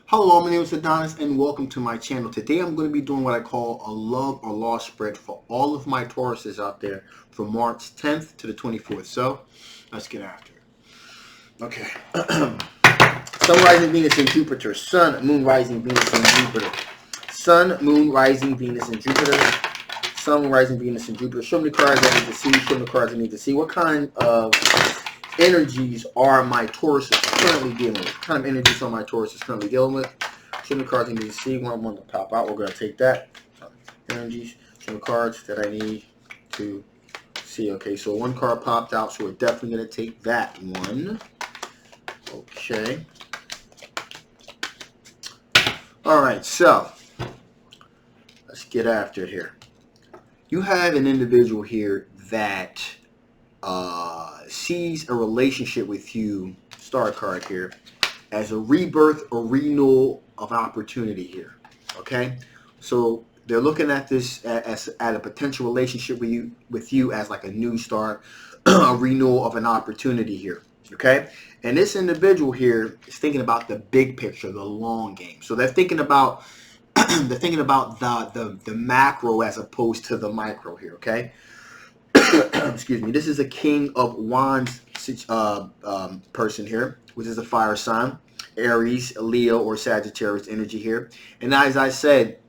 Hello, my name is Adonis and welcome to my channel. Today I'm going to be doing what I call a love or loss spread for all of my Tauruses out there from March 10th to the 24th. So, let's get after it. Okay. Sun, rising Venus and Jupiter. Sun, Moon, rising Venus and Jupiter. Sun, Moon, rising Venus and Jupiter. Sun, rising Venus and Jupiter. Show me the cards I need to see. Show me the cards I need to see. What kind of energies are my Tauruses currently dealing with? What kind of energies are my Tauruses currently dealing with? Show me the cards I need to see. One to pop out. We're going to take that. Energies. Show me the cards that I need to see. Okay, so one card popped out, so we're definitely going to take that one. Okay. Alright, so let's get after it here. You have an individual here that sees a relationship with you, star card here, as a rebirth or renewal of opportunity here. Okay, so they're looking at this as at a potential relationship with you as like a new start, a renewal of an opportunity here. Okay, and this individual here is thinking about the big picture, the long game. So they're thinking about the macro as opposed to the micro here. Okay. Excuse me. This is a King of Wands person here, which is a fire sign, Aries, Leo, or Sagittarius energy here. And as I said,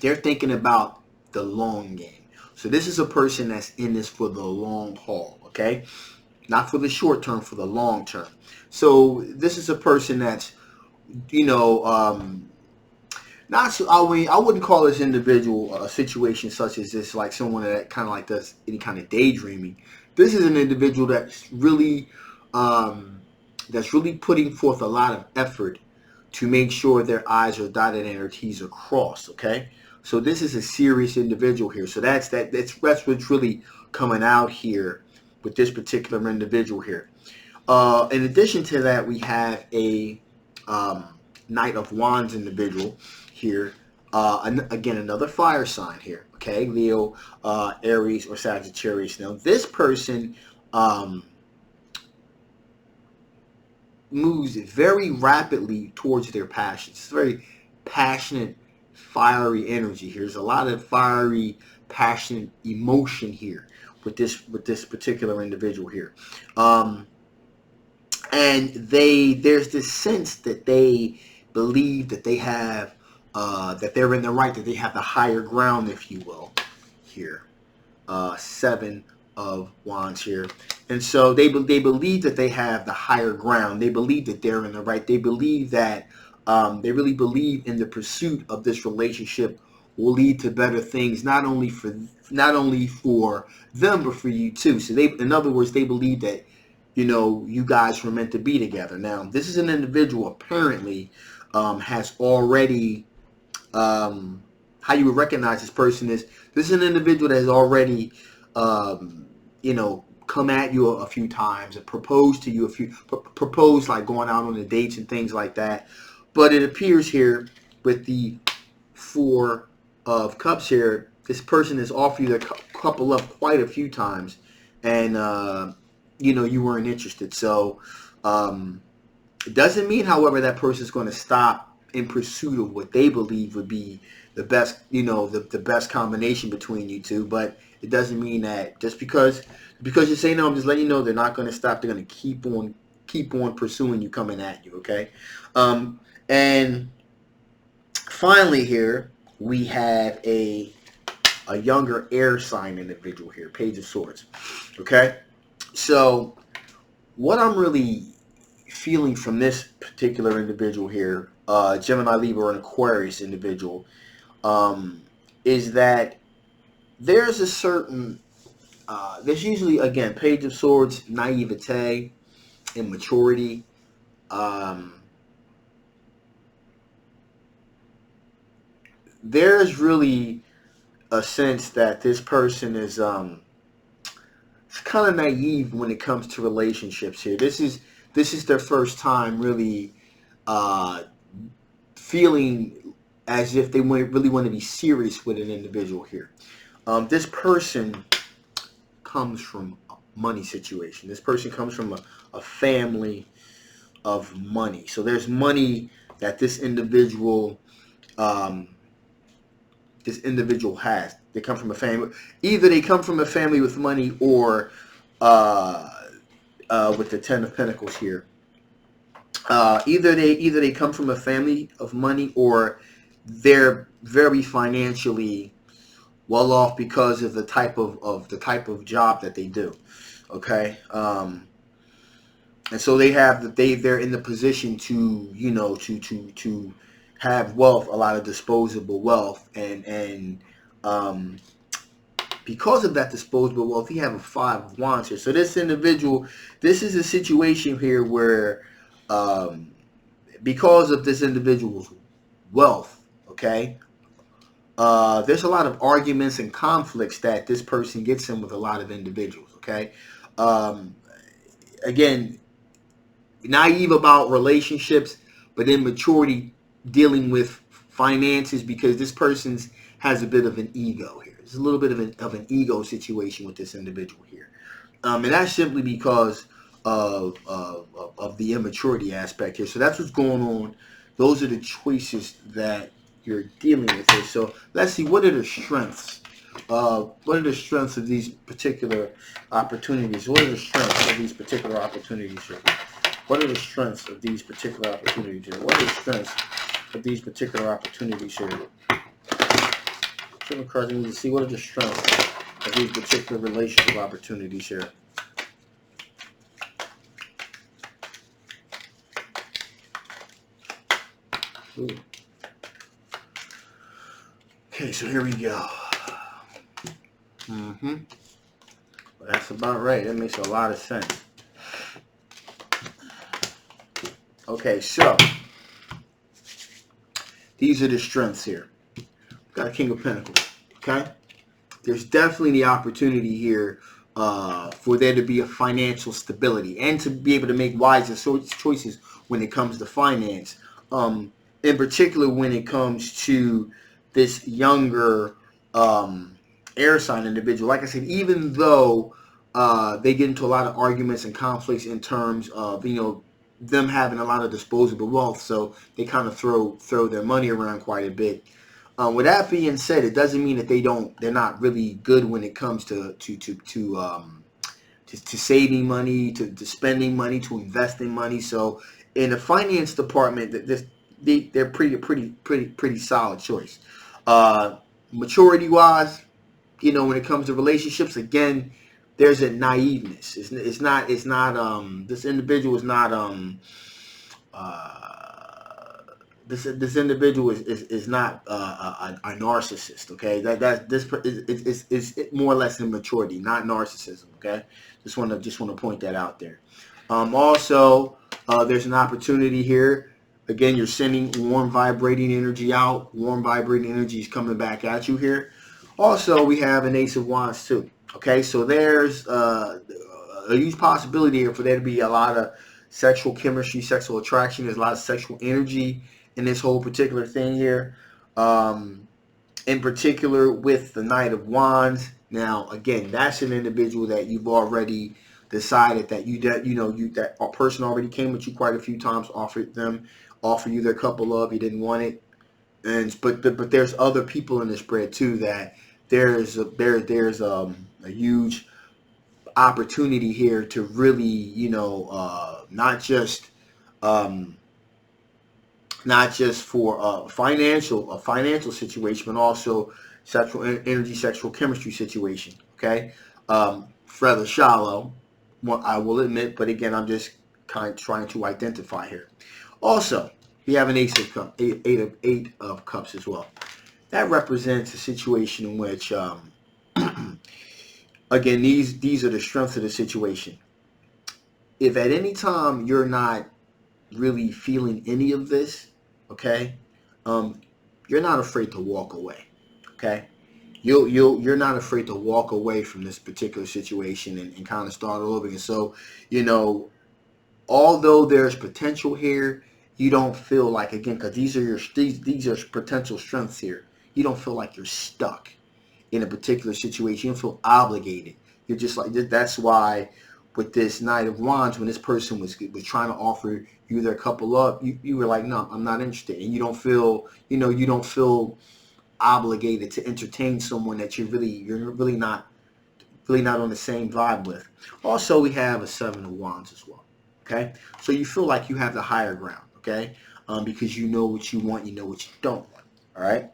they're thinking about the long game. So this is a person that's in this for the long haul, okay? Not for the short term, for the long term. So this is a person that's, not so, I wouldn't call this individual a situation such as this, like someone that kind of like does any kind of daydreaming. This is an individual that's really putting forth a lot of effort to make sure their I's are dotted and their T's are crossed. Okay, so this is a serious individual here. So that's what's really coming out here with this particular individual here. In addition to that, we have a Knight of Wands individual here. Again, another fire sign here. Okay, Leo, Aries, or Sagittarius. Now, this person moves very rapidly towards their passions. It's very passionate, fiery energy here. There's a lot of fiery, passionate emotion here with this particular individual here. And there's this sense that they believe that they have that they're in the right, that they have the higher ground, if you will, here. Seven of Wands here. And so they believe that they have the higher ground. They believe that they're in the right. They believe that they really believe in the pursuit of this relationship will lead to better things, not only for them, but for you too. So in other words, they believe that, you guys were meant to be together. Now, this is an individual apparently has already, how you would recognize this person is, this is an individual that has already, come at you a few times and proposed to you proposed like going out on the dates and things like that. But it appears here with the Four of Cups here, this person has offered you their couple up quite a few times, and you weren't interested. So it doesn't mean, however, that person is going to stop in pursuit of what they believe would be the best, the best combination between you two. But it doesn't mean that just because you say no, I'm just letting you know they're not going to stop. They're going to keep on pursuing you, coming at you. Okay, and finally here we have a younger air sign individual here, Page of Swords. Okay, so what I'm really feeling from this particular individual here, Gemini, Libra, and Aquarius individual, is that there's a certain, there's usually, again, Page of Swords, naivete, immaturity. There's really a sense that this person is kind of naive when it comes to relationships here. This is their first time really feeling as if they really want to be serious with an individual here. This person comes from a money situation. This person comes from a family of money. So there's money that this individual has. They come from a family. Either they come from a family with money, or with the Ten of Pentacles here. Either they come from a family of money, or they're very financially well off because of the type of job that they do. Okay, and so they're in the position to, to have wealth, a lot of disposable wealth, and because of that disposable wealth, you have a Five of Wands here. So this individual, this is a situation here where, because of this individual's wealth, okay, there's a lot of arguments and conflicts that this person gets in with a lot of individuals, okay. Again, naive about relationships, but immaturity dealing with finances, because this person has a bit of an ego here. There's a little bit of an ego situation with this individual here, and that's simply because of the immaturity aspect here. So that's what's going on. Those are the choices that you're dealing with here. So let's see, what are the strengths? What are the strengths of these particular opportunities? What are the strengths of these particular opportunities here? What are the strengths of these particular opportunities here? What are the strengths of these particular opportunities here? Triple cards, I need to see what are the strengths of these particular relationship opportunities here. Ooh. Okay, so here we go. Well, that's about right. That makes a lot of sense. Okay, so these are the strengths here. Got a King of Pentacles. Okay, there's definitely the opportunity here for there to be a financial stability and to be able to make wiser choices when it comes to finance. In particular, when it comes to this younger air sign individual. Like I said, even though they get into a lot of arguments and conflicts in terms of, them having a lot of disposable wealth, so they kind of throw their money around quite a bit. With that being said, it doesn't mean that they're not really good when it comes to saving money, to spending money, to investing money. So in the finance department, they're pretty solid choice. Maturity wise, when it comes to relationships, again, there's a naiveness. It's not this individual is not this individual is not a narcissist. Okay, this is more or less immaturity, not narcissism. Okay, just want to point that out there. Also, there's an opportunity here. Again, you're sending warm vibrating energy out. Warm vibrating energy is coming back at you here. Also, we have an Ace of Wands too. Okay, so there's a huge possibility here for there to be a lot of sexual chemistry, sexual attraction. There's a lot of sexual energy in this whole particular thing here. In particular with the Knight of Wands. Now, again, that's an individual that you've already decided that that a person already came with you quite a few times, offer you their cup of love, you didn't want it, but there's other people in the spread too that there's a huge opportunity here to really not just for a financial situation, but also sexual energy, sexual chemistry situation. Okay, rather shallow, I will admit, but again, I'm just kind of trying to identify here. Also, we have an Eight of Cups as well. That represents a situation in which, again, these are the strengths of the situation. If at any time you're not really feeling any of this, okay, you're not afraid to walk away. Okay, you're not afraid to walk away from this particular situation and kind of start all over again. So, although there's potential here, you don't feel like, again, because these are potential strengths here. You don't feel like you're stuck in a particular situation. You don't feel obligated. You're just like, that's why with this Knight of Wands, when this person was trying to offer you their couple up, you were like, no, I'm not interested, and you don't feel, you don't feel obligated to entertain someone that you're really not on the same vibe with. Also, we have a Seven of Wands as well. Okay, so you feel like you have the higher ground. Okay, because you know what you want, you know what you don't want. All right.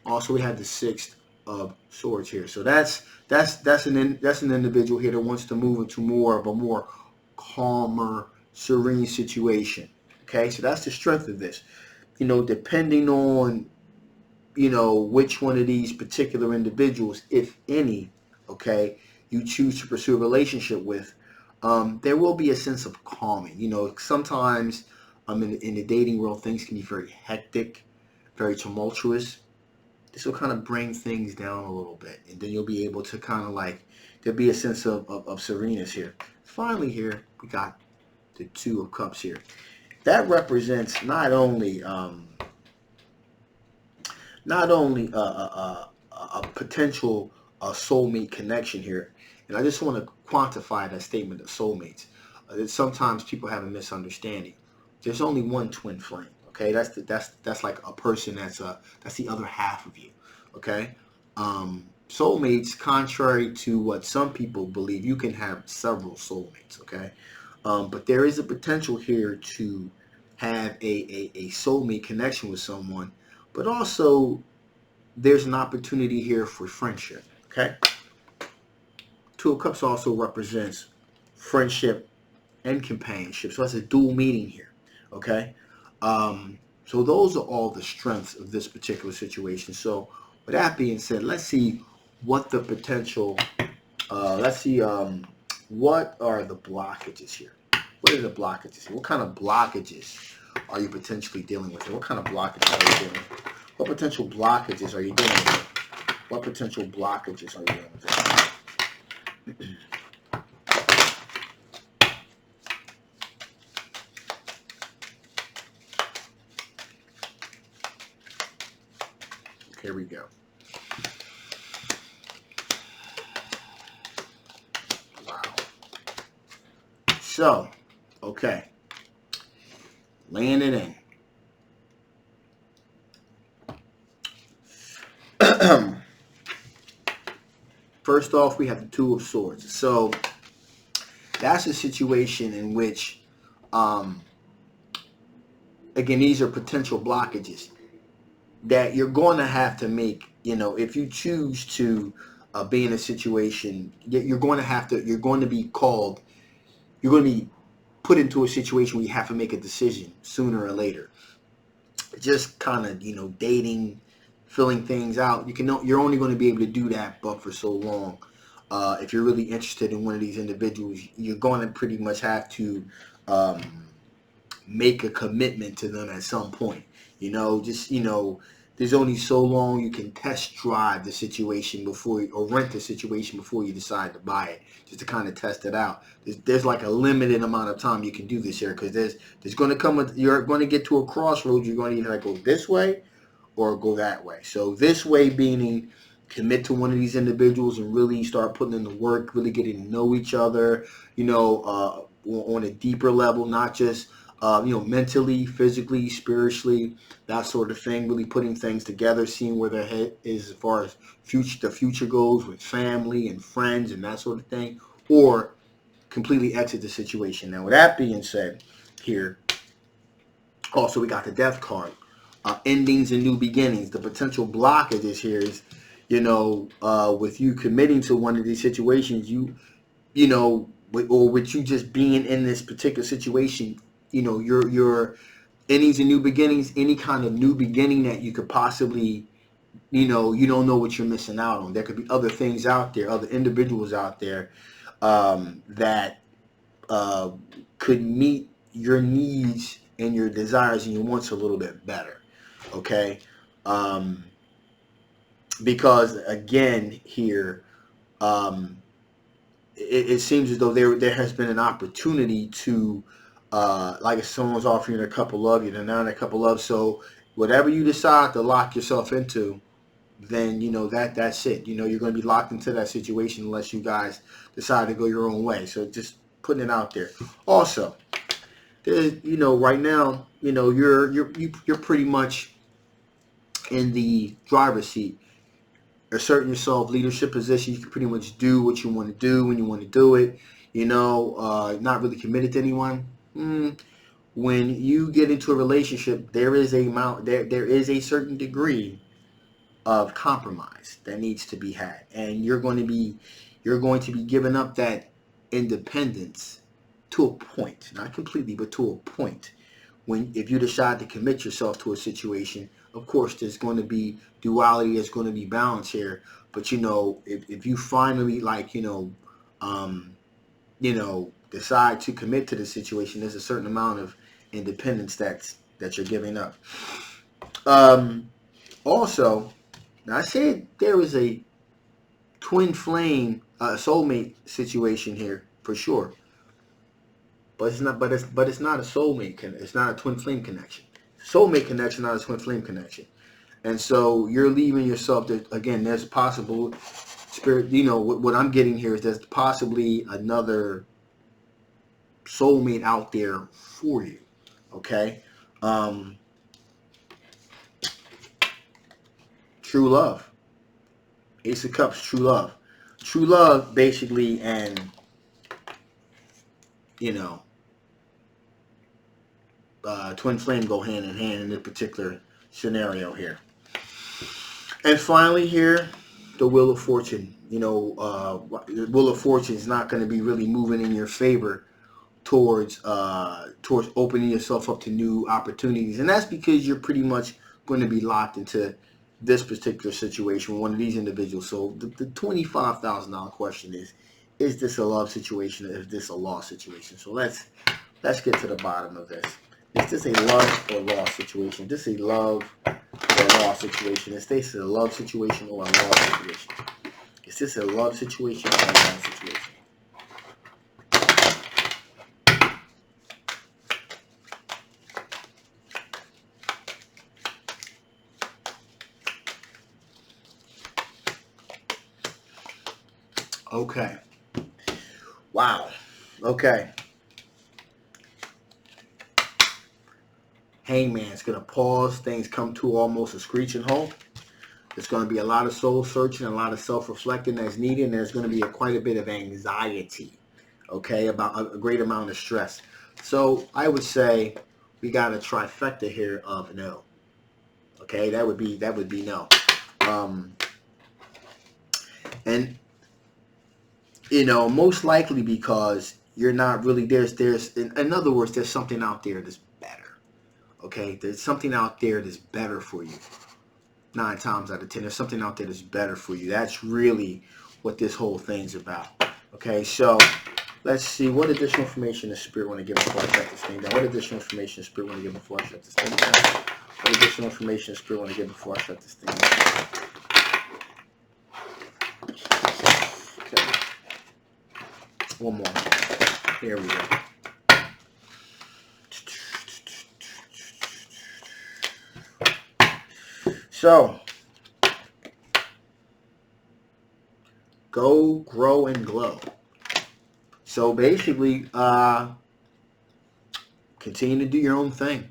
Also, we have the Six of Swords here. So that's an individual here that wants to move into more of a more calmer, serene situation. Okay, so that's the strength of this. Depending on which one of these particular individuals, if any, okay, you choose to pursue a relationship with, there will be a sense of calming. Sometimes in the dating world, things can be very hectic, very tumultuous. This will kind of bring things down a little bit, and then you'll be able to kind of like, there'll be a sense of sereneness here. Finally here, we got the Two of Cups here. That represents not only a potential soulmate connection here, and I just want to quantify that statement of soulmates. That sometimes people have a misunderstanding. There's only one twin flame. Okay, that's like a person that's the other half of you. Okay, soulmates, contrary to what some people believe, you can have several soulmates. Okay, but there is a potential here to have a soulmate connection with someone, but also there's an opportunity here for friendship. Okay, Two of Cups also represents friendship and companionship, so that's a dual meaning here. Okay. So those are all the strengths of this particular situation. So with that being said, let's see what the potential, what are the blockages here? What are the blockages here? What kind of blockages are you potentially dealing with? What kind of blockages are you dealing with? What potential blockages are you dealing with? What potential blockages are you dealing with? Here we go. Wow. So, okay. Laying it in. First off, we have the Two of Swords. So, that's a situation in which, again, these are potential blockages that you're going to have to make. If you choose to be in a situation, you're going to be put into a situation where you have to make a decision sooner or later. Just kind of, dating, filling things out. You're only going to be able to do that but for so long. If you're really interested in one of these individuals, you're going to pretty much have to make a commitment to them at some point. There's only so long you can test drive the situation or rent the situation before you decide to buy it, just to kind of test it out. There's like a limited amount of time you can do this here, because there's going to you're going to get to a crossroads. You're going to either go this way or go that way. So this way meaning commit to one of these individuals and really start putting in the work, really getting to know each other, on a deeper level, not just mentally, physically, spiritually, that sort of thing. Really putting things together, seeing where their head is as far as the future goes with family and friends and that sort of thing, or completely exit the situation. Now, with that being said, here also we got the Death card, endings and new beginnings. The potential blockages here is, with you committing to one of these situations, with you just being in this particular situation. Your endings and new beginnings, any kind of new beginning that you could possibly, you don't know what you're missing out on. There could be other things out there, other individuals out there that could meet your needs and your desires and your wants a little bit better. Okay? Because again here, it seems as though there has been an opportunity to like if someone's offering you a couple of, you're not a couple of. So whatever you decide to lock yourself into, then you know that's it. You know, you're going to be locked into that situation unless you guys decide to go your own way. So just putting it out there. Also, there's, you know, right now, you know, you're pretty much in the driver's seat. Asserting yourself, leadership position. You can pretty much do what you want to do when you want to do it. You know, not really committed to anyone. When you get into a relationship, there is a certain degree of compromise that needs to be had, and you're going to be giving up that independence to a point, not completely, but to a point. When if you decide to commit yourself to a situation, of course there's going to be duality, there's going to be balance here. But you know, if you finally, like, decide to commit to the situation, there's a certain amount of independence that you're giving up. Also, now I said there was a twin flame, soulmate situation here for sure, but it's not. But it's not a soulmate. It's not a twin flame connection. Soulmate connection, not a twin flame connection. And so you're leaving yourself. Again, there's possible spirit. You know what I'm getting here is there's possibly another soulmate out there for you. Okay. True love. Ace of Cups, true love. True love, basically, and, you know, twin flame go hand in hand in this particular scenario here. And finally here, the Wheel of Fortune. You know, the Wheel of Fortune is not going to be really moving in your favor towards opening yourself up to new opportunities. And that's because you're pretty much going to be locked into this particular situation with one of these individuals. So the $25,000 question is this a love situation or is this a loss situation? So let's get to the bottom of this. Is this a love or loss situation? Is this a love or loss situation? Is this a love situation or a loss situation? Is this a love situation or a loss situation? Okay. Wow. Okay. Hangman's going to pause. Things come to almost a screeching halt. There's going to be a lot of soul searching, a lot of self-reflecting that's needed, and there's going to be quite a bit of anxiety, okay, about a great amount of stress. So I would say we got a trifecta here of no. Okay, that would be no. And you know, most likely because you're not really there's in other words, there's something out there that's better. Okay, there's something out there that's better for you. 9 times out of 10, there's something out there that's better for you. That's really what this whole thing's about. Okay, so let's see what additional information the Spirit want to give before I shut this thing down. What additional information the Spirit want to give before I shut this thing down? What additional information the Spirit want to give before I shut this thing down? Okay. One more. Here we go. So, go, grow, and glow. So basically, continue to do your own thing.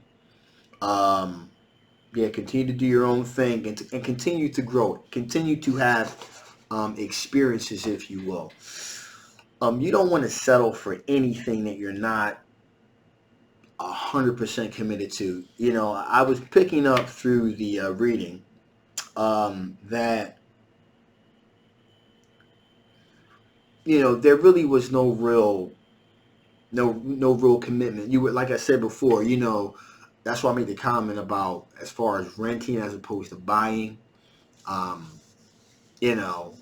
Continue to do your own thing and continue to grow it. Continue to have experiences, if you will. You don't want to settle for anything that you're not 100% committed to. You know, I was picking up through the reading that, you know, there really was no real commitment. You would, like I said before, you know, that's why I made the comment about as far as renting as opposed to buying. You know,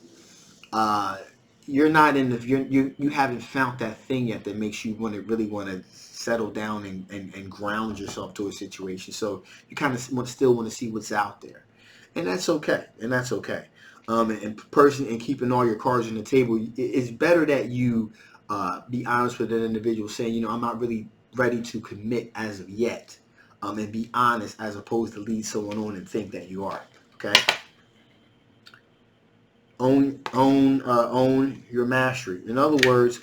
you're not in the you haven't found that thing yet that makes you really want to settle down and ground yourself to a situation. So you kind of still want to see what's out there, and that's okay. And keeping all your cards on the table, it's better that you be honest with an individual, saying, you know, I'm not really ready to commit as of yet, and be honest as opposed to lead someone on and think that you are. Okay. own your mastery. In other words,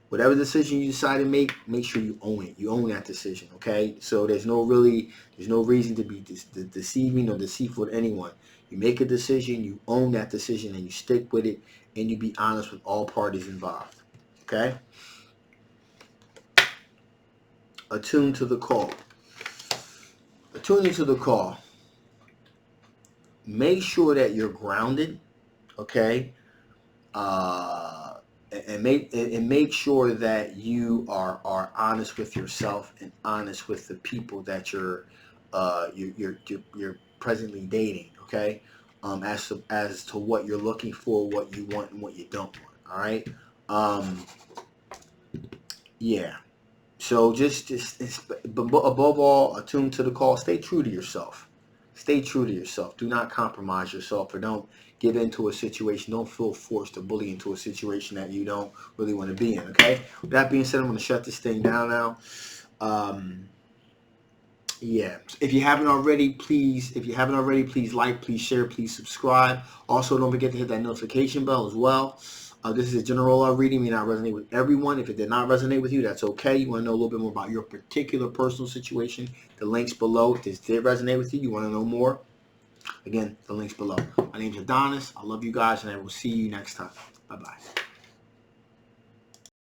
whatever decision you decide to make sure you own it. You own that decision, okay? So there's no reason to be deceiving or deceitful to anyone. You make a decision, you own that decision, and you stick with it, and you be honest with all parties involved, okay? Attune to the call. Attuning to the call. Make sure that you're grounded, okay? And make sure that you are honest with yourself and honest with the people that you're presently dating, okay? As to what you're looking for, what you want, and what you don't want. All right. Yeah. So just above all, attune to the call. Stay true to yourself. Stay true to yourself. Do not compromise yourself, or don't get into a situation. Don't feel forced to bully into a situation that you don't really want to be in. Okay. With that being said, I'm going to shut this thing down now. Yeah. If you haven't already, please like, please share, please subscribe. Also, don't forget to hit that notification bell as well. This is a general reading. May not resonate with everyone. If it did not resonate with you, that's okay. You want to know a little bit more about your particular personal situation, the links below. If this did resonate with you, you want to know more, again, the links below. My name is Adonis. I love you guys, and I will see you next time. Bye-bye.